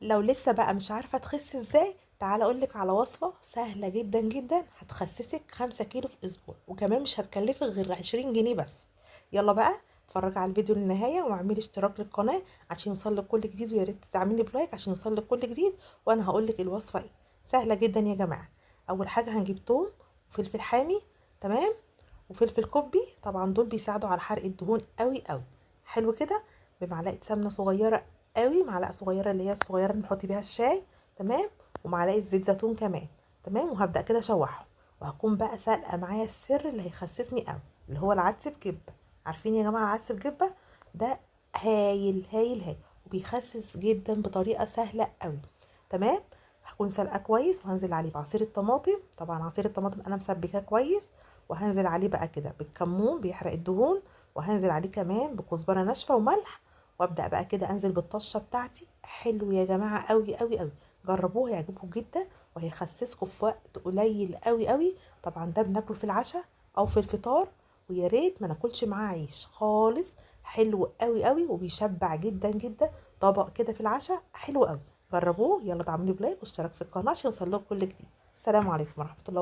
لو لسه بقى مش عارفة تخسي ازاي، تعالى اقولك على وصفة سهلة جدا جدا هتخسسك 5 كيلو في اسبوع، وكمان مش هتكلفك غير 20 جنيه بس. يلا بقى اتفرجي على الفيديو للنهاية واعملي اشتراك للقناة عشان يوصلك كل جديد، ويا ريت تعملي بلايك عشان يوصلك كل جديد. وانا هقولك الوصفة ايه. سهلة جدا يا جماعة. اول حاجة هنجيب توم وفلفل حامي، تمام، وفلفل كوبي، طبعا دول بيساعدوا على حرق الدهون قوي قوي. حلو كده. بمعلقه سمنه صغيره قوي، معلقه صغيره اللي هي الصغيره اللي بنحط بيها الشاي، تمام، ومعلقه زيت زيتون كمان، تمام. وهبدا كده اشوحهم، وهكون بقى سالقه معايا السر اللي هيخسسني قوي، اللي هو العدس بجبه. عارفين يا جماعه العدس بجبه ده؟ هايل هايل هايل، وبيخسس جدا بطريقه سهله قوي، تمام. هكون سلقاه كويس، وهنزل عليه بعصير الطماطم، طبعا عصير الطماطم انا مسبكاه كويس، وهنزل عليه بقى كده بالكمون بيحرق الدهون، وهنزل عليه كمان بكزبره ناشفه وملح، وابدا بقى كده انزل بالطشه بتاعتي. حلو يا جماعه قوي قوي قوي، جربوه هيعجبكم جدا، وهيخسسكم في وقت قليل قوي قوي. طبعا ده بناكله في العشاء او في الفطار، ويا ريت ما ناكلش معاه عيش خالص. حلو قوي قوي وبيشبع جدا جدا. طبق كده في العشاء حلو قوي. جربوه. يلا تعملوا لايك واشتراك في القناه عشان يوصلكوا كل جديد. السلام عليكم ورحمه الله وبركاته.